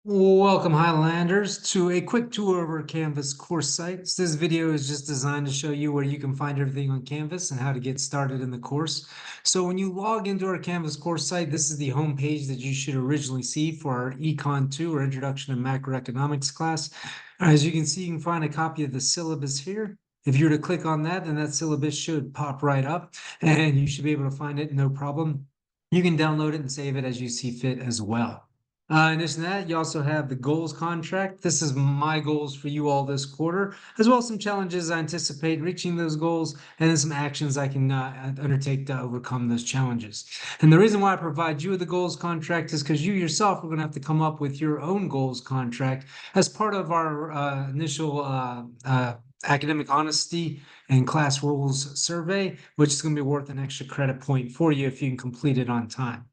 Welcome, Highlanders, to a quick tour of our Canvas course sites. This video is just designed to show you where you can find everything on Canvas and how to get started in the course. So when you log into our Canvas course site, this is the home page that you should originally see for our Econ 2 or Introduction to Macroeconomics class. As you can see, you can find a copy of the syllabus here. If you were to click on that, then that syllabus should pop right up and you should be able to find it no problem. You can download it and save it as you see fit as well. In addition to that, you also have the goals contract. This is my goals for you all this quarter, as well as some challenges I anticipate reaching those goals, and then some actions I can undertake to overcome those challenges. And the reason why I provide you with the goals contract is because you yourself are going to have to come up with your own goals contract as part of our initial academic honesty and class rules survey, which is going to be worth an extra credit point for you if you can complete it on time.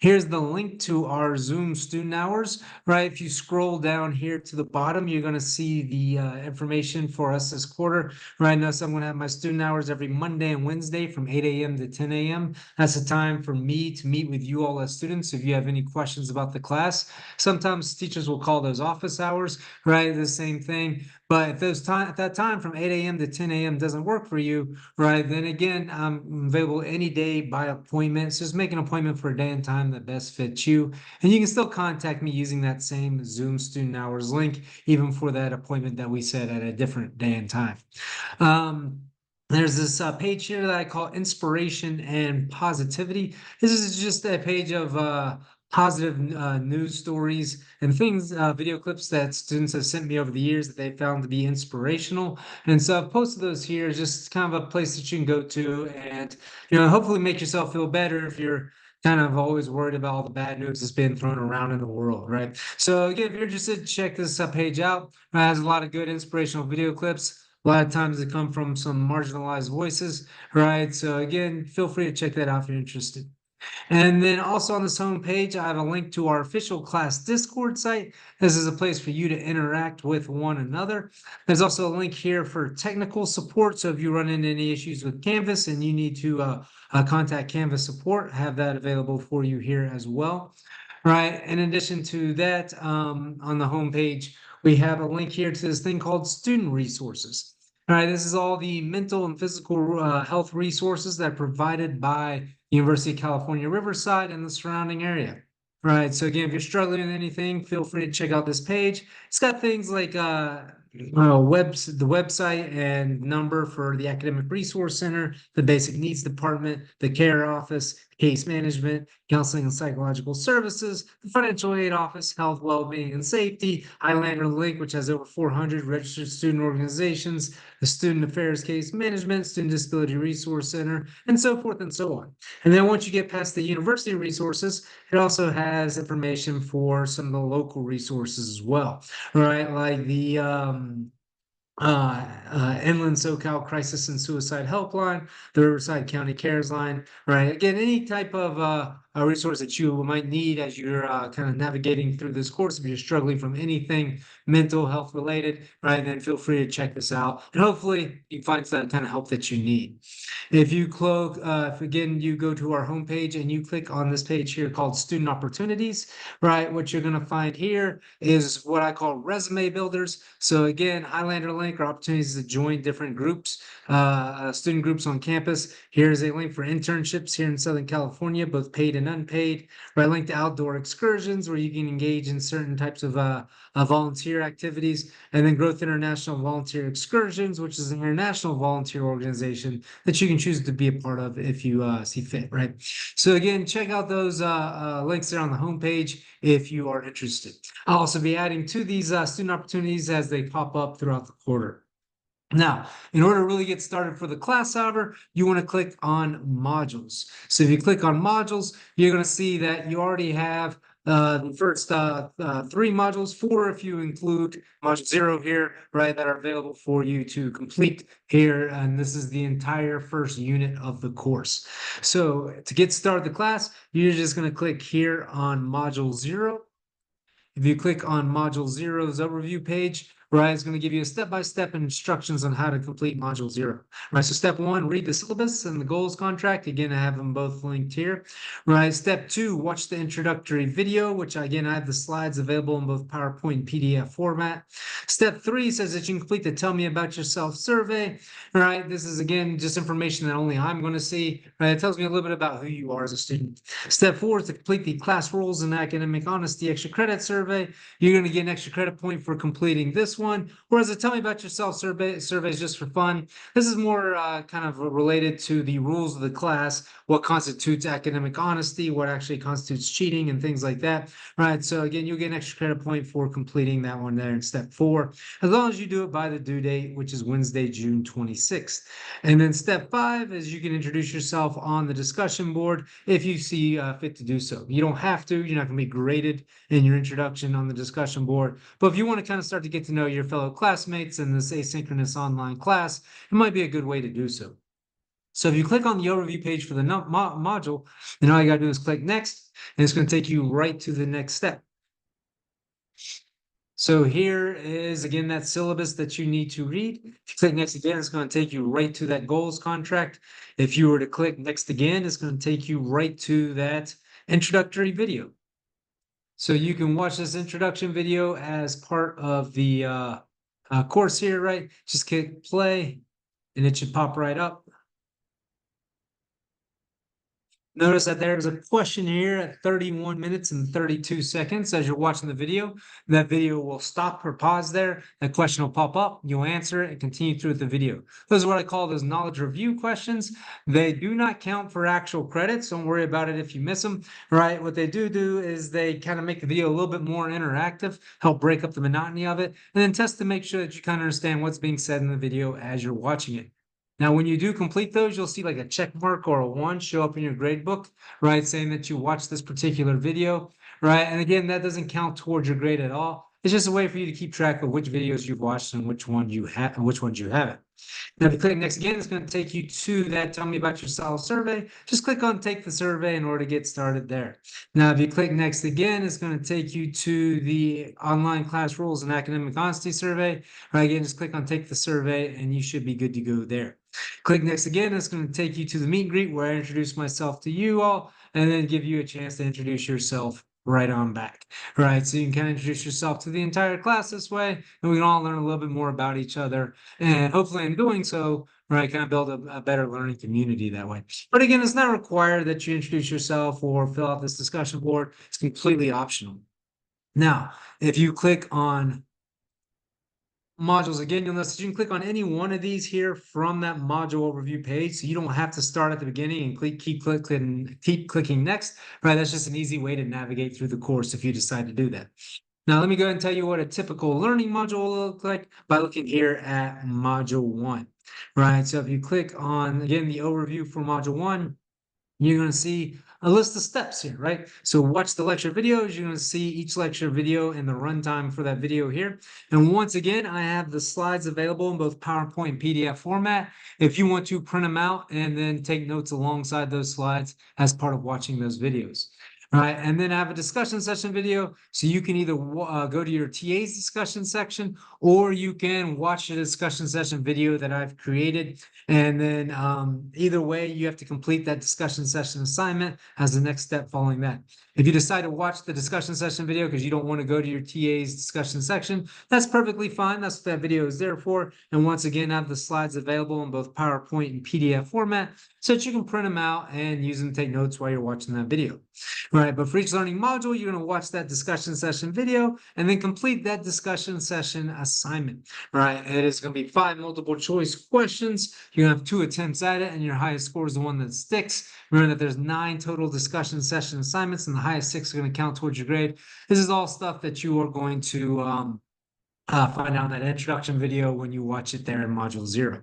Here's the link to our Zoom student hours, right? If you scroll down here to the bottom, you're going to see the information for us this quarter, right? Now, so I'm going to have my student hours every Monday and Wednesday from 8 a.m. to 10 a.m. That's the time for me to meet with you all as students. If you have any questions about the class, sometimes teachers will call those office hours, right? The same thing. But if at that time from 8 a.m. to 10 a.m. doesn't work for you, right? Then again, I'm available any day by appointment. So just make an appointment for a day and time that best fits you. And you can still contact me using that same Zoom student hours link, even for that appointment that we set at a different day and time. Um, there's this page here that I call Inspiration and Positivity. This is just a page of positive news stories and things, video clips that students have sent me over the years that they found to be inspirational. And so I've posted those here. It's just kind of a place that you can go to and, hopefully make yourself feel better if you're kind of always worried about all the bad news that's being thrown around in the world, right? So again, if you're interested, check this page out. It has a lot of good inspirational video clips. A lot of times they come from some marginalized voices, right? So again, feel free to check that out if you're interested. And then also on this home page, I have a link to our official class Discord site. This is a place for you to interact with one another. There's also a link here for technical support. So if you run into any issues with Canvas and you need to contact Canvas support, have that available for you here as well. Right. In addition to that, on the home page, we have a link here to this thing called student resources. All right, this is all the mental and physical health resources that are provided by University of California, Riverside and the surrounding area. Right. So again, if you're struggling with anything, feel free to check out this page. It's got things like the website and number for the Academic Resource Center, the Basic Needs Department, the Care Office, Case Management, Counseling and Psychological Services, the Financial Aid Office, Health, Wellbeing, and Safety, Highlander Link, which has over 400 registered student organizations, the Student Affairs Case Management, Student Disability Resource Center, and so forth and so on. And then once you get past the university resources, it also has information for some of the local resources as well, right? Like the Inland SoCal Crisis and Suicide Helpline, the Riverside County Cares Line, right? Again, any type of a resource that you might need as you're kind of navigating through this course. If you're struggling from anything mental health related, right, then feel free to check this out. And hopefully you find some kind of help that you need. If you click, if again, you go to our homepage and you click on this page here called Student Opportunities, right, what you're going to find here is what I call resume builders. So again, Highlander link or opportunities to join different groups, student groups on campus. Here's a link for internships here in Southern California, both paid and unpaid. Right, link to outdoor excursions where you can engage in certain types of volunteer activities, and then Growth International Volunteer Excursions, which is an international volunteer organization that you can choose to be a part of if you see fit, right? So again, check out those links there on the homepage if you are interested. I'll also be adding to these student opportunities as they pop up throughout the quarter. Now, in order to really get started for the class, however, you want to click on modules. So if you click on modules, you're going to see that you already have the first three modules, four if you include module 0 here, right, that are available for you to complete here. And this is the entire first unit of the course. So to get started the class, you're just going to click here on module 0. If you click on module 0's overview page, right? It's going to give you a step-by-step instructions on how to complete module 0, right? So step 1, read the syllabus and the goals contract. Again, I have them both linked here, right? Step 2, watch the introductory video, which again, I have the slides available in both PowerPoint and PDF format. Step 3 says that you can complete the Tell Me About Yourself survey, right? This is, again, just information that only I'm going to see, right? It tells me a little bit about who you are as a student. Step 4 is to complete the class rules and academic honesty extra credit survey. You're going to get an extra credit point for completing this one. Whereas the Tell Me About Yourself survey is just for fun. This is more kind of related to the rules of the class, what constitutes academic honesty, what actually constitutes cheating, and things like that, right? So again, you'll get an extra credit point for completing that one there in step 4, as long as you do it by the due date, which is Wednesday, June 26th. And then step 5 is you can introduce yourself on the discussion board if you see fit to do so. You don't have to. You're not going to be graded in your introduction on the discussion board. But if you want to kind of start to get to know your fellow classmates in this asynchronous online class, it might be a good way to do so. So if you click on the overview page for the module, then all you got to do is click next, and it's going to take you right to the next step. So here is, again, that syllabus that you need to read. If you click next again, it's going to take you right to that goals contract. If you were to click next again, it's going to take you right to that introductory video. So you can watch this introduction video as part of the course here, right? Just click play, and it should pop right up. Notice that there's a question here at 31 minutes and 32 seconds as you're watching the video. That video will stop or pause there. That question will pop up. You'll answer it and continue through the video. Those are what I call those knowledge review questions. They do not count for actual credits. Don't worry about it if you miss them, right? What they do is they kind of make the video a little bit more interactive, help break up the monotony of it, and then test to make sure that you kind of understand what's being said in the video as you're watching it. Now, when you do complete those, you'll see like a check mark or a 1 show up in your grade book, right? Saying that you watched this particular video, right? And again, that doesn't count towards your grade at all. It's just a way for you to keep track of which videos you've watched and which ones you haven't. Now, if you click next again, it's going to take you to that Tell Me About Yourself survey. Just click on Take the Survey in order to get started there. Now, if you click next again, it's going to take you to the online class rules and academic honesty survey. Right, again, just click on Take the Survey and you should be good to go there. Click next again, it's going to take you to the meet and greet where I introduce myself to you all and then give you a chance to introduce yourself right on back. Right, so you can kind of introduce yourself to the entire class this way, and we can all learn a little bit more about each other. And hopefully in doing so, right, kind of build a better learning community that way. But again, it's not required that you introduce yourself or fill out this discussion board. It's completely optional. Now, if you click on modules again, you'll notice that you can click on any one of these here from that module overview page. So you don't have to start at the beginning and keep clicking next, right? That's just an easy way to navigate through the course if you decide to do that. Now, let me go ahead and tell you what a typical learning module will look like by looking here at module 1, right? So if you click on, again, the overview for module 1, you're going to see a list of steps here, right? So watch the lecture videos. You're going to see each lecture video and the runtime for that video here. And once again, I have the slides available in both PowerPoint and PDF format. If you want to print them out and then take notes alongside those slides as part of watching those videos. Right, and then I have a discussion session video, so you can either go to your TA's discussion section, or you can watch the discussion session video that I've created. And then either way, you have to complete that discussion session assignment as the next step following that. If you decide to watch the discussion session video because you don't want to go to your TA's discussion section, that's perfectly fine. That's what that video is there for. And once again, I have the slides available in both PowerPoint and PDF format so that you can print them out and use them to take notes while you're watching that video. Right, but for each learning module, you're going to watch that discussion session video and then complete that discussion session assignment. Right, it is going to be 5 multiple choice questions. You're going to have 2 attempts at it, and your highest score is the one that sticks. Remember that there's 9 total discussion session assignments, and the highest 6 are going to count towards your grade. This is all stuff that you are going to find out in that introduction video when you watch it there in module 0.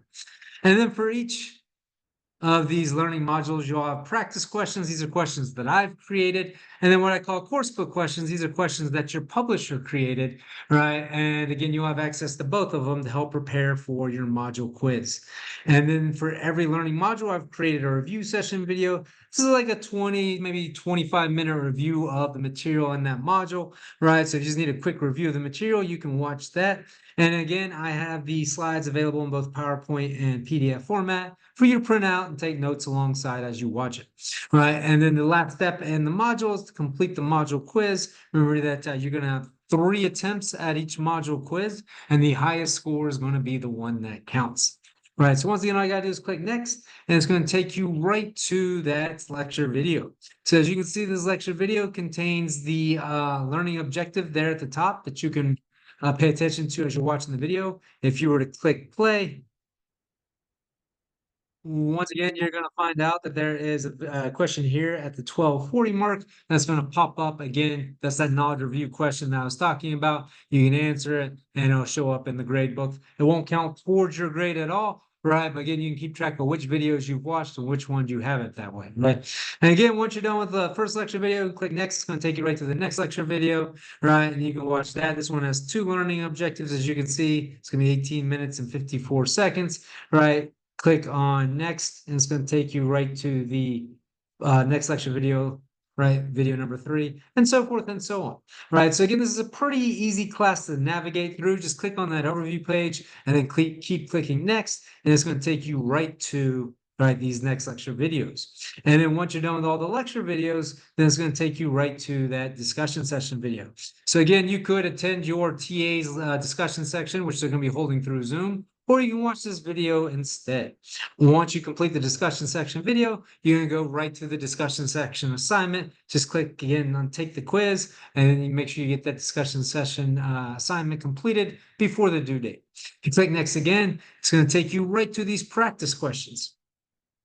And then for each of these learning modules, you'll have practice questions. These are questions that I've created. And then what I call course book questions, these are questions that your publisher created, right? And again, you'll have access to both of them to help prepare for your module quiz. And then for every learning module, I've created a review session video This is like a 20, maybe 25-minute review of the material in that module, right? So if you just need a quick review of the material, you can watch that. And again, I have the slides available in both PowerPoint and PDF format for you to print out and take notes alongside as you watch it, right? And then the last step in the module is to complete the module quiz. Remember that you're going to have 3 attempts at each module quiz, and the highest score is going to be the one that counts. Right, so once again, all you gotta do is click next, and it's going to take you right to that lecture video. So as you can see, this lecture video contains the learning objective there at the top that you can pay attention to as you're watching the video. If you were to click play, once again, you're going to find out that there is a question here at the 12:40 mark that's going to pop up again. That's that knowledge review question that I was talking about. You can answer it and it'll show up in the grade book. It won't count towards your grade at all, right? But again, you can keep track of which videos you've watched and which ones you haven't that way, right? And again, once you're done with the first lecture video, click next. It's going to take you right to the next lecture video, right? And you can watch that. This one has 2 learning objectives, as you can see. It's going to be 18 minutes and 54 seconds, right? Click on next, and it's going to take you right to the next lecture video, right? Video number 3, and so forth and so on, right? So again, this is a pretty easy class to navigate through. Just click on that overview page and then keep clicking next, and it's going to take you right to these next lecture videos. And then once you're done with all the lecture videos, then it's going to take you right to that discussion session video. So again, you could attend your TA's discussion section, which they're going to be holding through Zoom, or you can watch this video instead. Once you complete the discussion section video, you're going to go right to the discussion section assignment. Just click again on take the quiz, and then you make sure you get that discussion session assignment completed before the due date. If you click next again, it's going to take you right to these practice questions.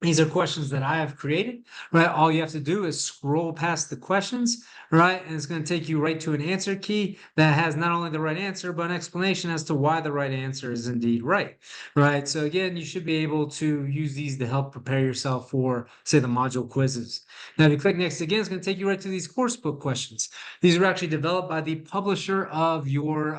These are questions that I have created, right? All you have to do is scroll past the questions, right? And it's going to take you right to an answer key that has not only the right answer, but an explanation as to why the right answer is indeed right, right? So again, you should be able to use these to help prepare yourself for, say, the module quizzes. Now, if you click next again, it's going to take you right to these course book questions. These are actually developed by the publisher of your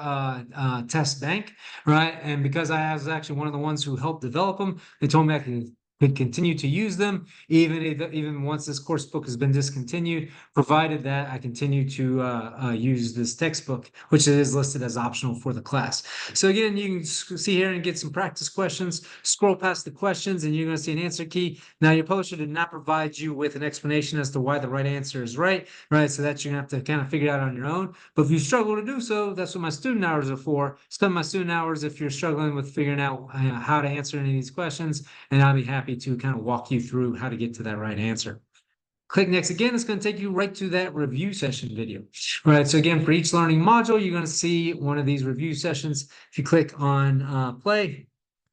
test bank, right? And because I was actually one of the ones who helped develop them, they told me I could continue to use them even once this course book has been discontinued, provided that I continue to use this textbook, which is listed as optional for the class. So again, you can see here and get some practice questions, scroll past the questions, and you're going to see an answer key. Now, your publisher did not provide you with an explanation as to why the right answer is right? So that you're going to have to kind of figure it out on your own. But if you struggle to do so, that's what my student hours are for. Spend my student hours if you're struggling with figuring out how to answer any of these questions, and I'll be happy to kind of walk you through how to get to that right answer. Click next again, it's going to take you right to that review session video. Right, so again, for each learning module, you're going to see one of these review sessions. If you click on play,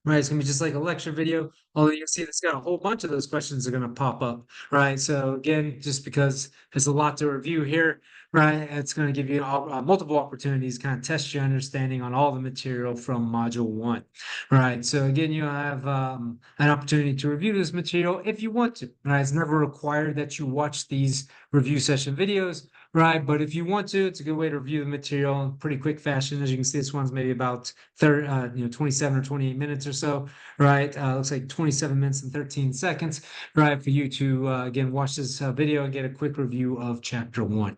right, it's going to be just like a lecture video, although you'll see it's got a whole bunch of those questions are going to pop up, right? So again, just because there's a lot to review here, right, it's going to give you multiple opportunities to kind of test your understanding on all the material from module 1, right? So again, you have an opportunity to review this material if you want to, right? It's never required that you watch these review session videos, right? But if you want to, it's a good way to review the material in pretty quick fashion. As you can see, this one's maybe about 27 or 28 minutes or so, right? Looks like 27 minutes and 13 seconds, right? For you to, again, watch this video and get a quick review of chapter 1.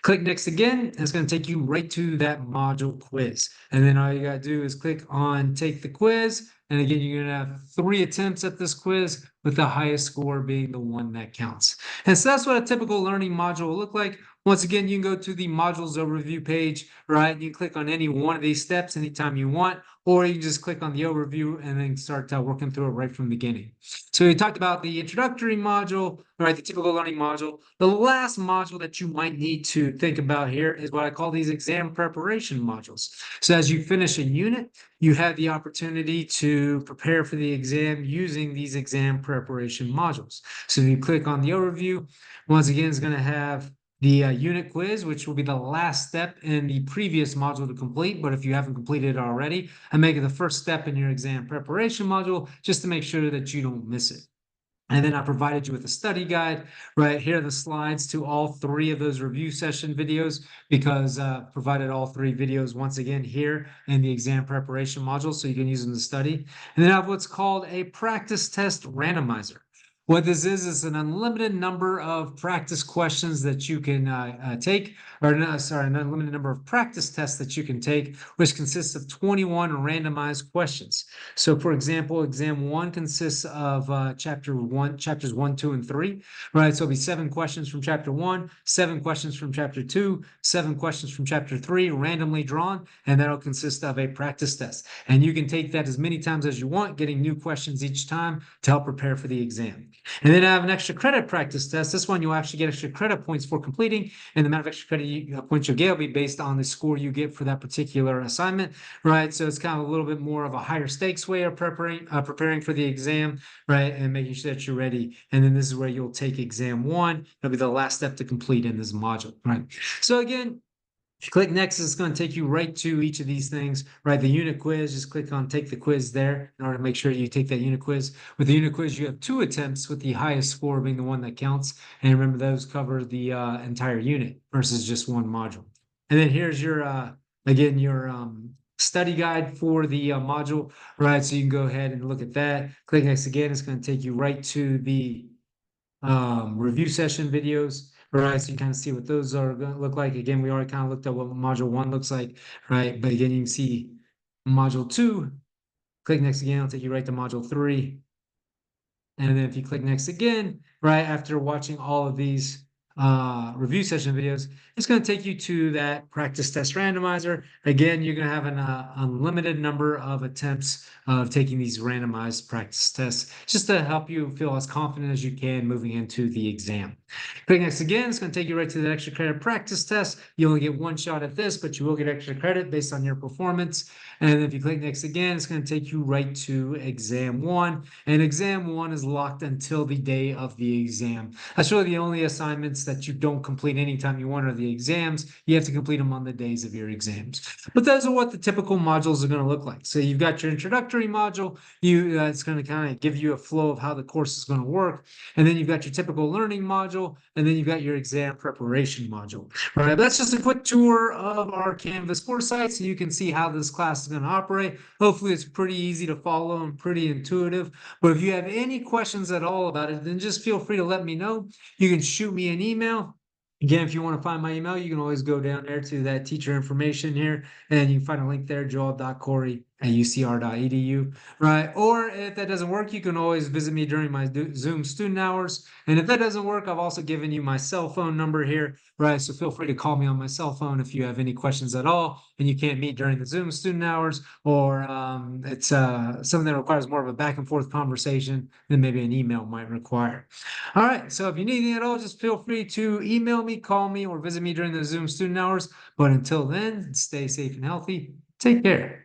Click next again, and it's going to take you right to that module quiz. And then all you got to do is click on take the quiz. And again, you're going to have 3 attempts at this quiz, with the highest score being the one that counts. And so that's what a typical learning module will look like. Once again, you can go to the modules overview page, right? You can click on any one of these steps anytime you want, or you can just click on the overview and then start working through it right from the beginning. So we talked about the introductory module, right? The typical learning module. The last module that you might need to think about here is what I call these exam preparation modules. So as you finish a unit, you have the opportunity to prepare for the exam using these exam preparation modules. So if you click on the overview, once again, it's going to have the unit quiz, which will be the last step in the previous module to complete. But if you haven't completed it already, I make it the first step in your exam preparation module just to make sure that you don't miss it. And then I provided you with a study guide, right? Here are the slides to all 3 of those review session videos, because provided all 3 videos once again here in the exam preparation module, so you can use them to study. And then I have what's called a practice test randomizer. What this is an unlimited number of practice questions that you can take, or no, sorry, an unlimited number of practice tests that you can take, which consists of 21 randomized questions. So, for example, exam one consists of chapters 1, 2, and 3, right? So it'll be 7 questions from chapter 1, 7 questions from chapter 2, 7 questions from chapter 3, randomly drawn, and that'll consist of a practice test. And you can take that as many times as you want, getting new questions each time to help prepare for the exam. And then I have an extra credit practice test. This one you'll actually get extra credit points for completing, and the amount of extra credit points you'll get will be based on the score you get for that particular assignment, right? So it's kind of a little bit more of a higher stakes way of preparing for the exam, right? And making sure that you're ready. And then this is where you'll take exam one. It'll be the last step to complete in this module, right? So again, if you click next, it's going to take you right to each of these things, right? The unit quiz, just click on take the quiz there in order to make sure you take that unit quiz. With the unit quiz, you have 2 attempts with the highest score being the one that counts. And remember, those cover the entire unit versus just one module. And then here's your, again, your study guide for the module, right? So you can go ahead and look at that. Click next again. It's going to take you right to the review session videos, right? So you kind of see what those are going to look like. Again, we already kind of looked at what module 1 looks like, right? But again, you can see module 2. Click next again, it'll take you right to module 3. And then if you click next again, right after watching all of these review session videos, it's going to take you to that practice test randomizer. Again, you're going to have an unlimited number of attempts of taking these randomized practice tests just to help you feel as confident as you can moving into the exam. Click next again, it's going to take you right to the extra credit practice test. You only get 1 shot at this, but you will get extra credit based on your performance. And if you click next again, it's going to take you right to exam 1. And exam 1 is locked until the day of the exam. That's really the only assignments that you don't complete anytime you want are the exams. You have to complete them on the days of your exams. But those are what the typical modules are going to look like. So you've got your introductory module. It's going to kind of give you a flow of how the course is going to work. And then you've got your typical learning module. And then you've got your exam preparation module. All right, that's just a quick tour of our Canvas course site so you can see how this class is going to operate. Hopefully it's pretty easy to follow and pretty intuitive. But if you have any questions at all about it, then just feel free to let me know. You can shoot me an email. Again, if you want to find my email, you can always go down there to that teacher information here, and you can find a link there, joel.corey@ucr.edu, right? Or if that doesn't work, you can always visit me during my Zoom student hours. And if that doesn't work, I've also given you my cell phone number here, right? So feel free to call me on my cell phone if you have any questions at all and you can't meet during the Zoom student hours, or it's something that requires more of a back and forth conversation than maybe an email might require. All right, so if you need anything at all, just feel free to email me, call me, or visit me during the Zoom student hours. But until then, stay safe and healthy. Take care.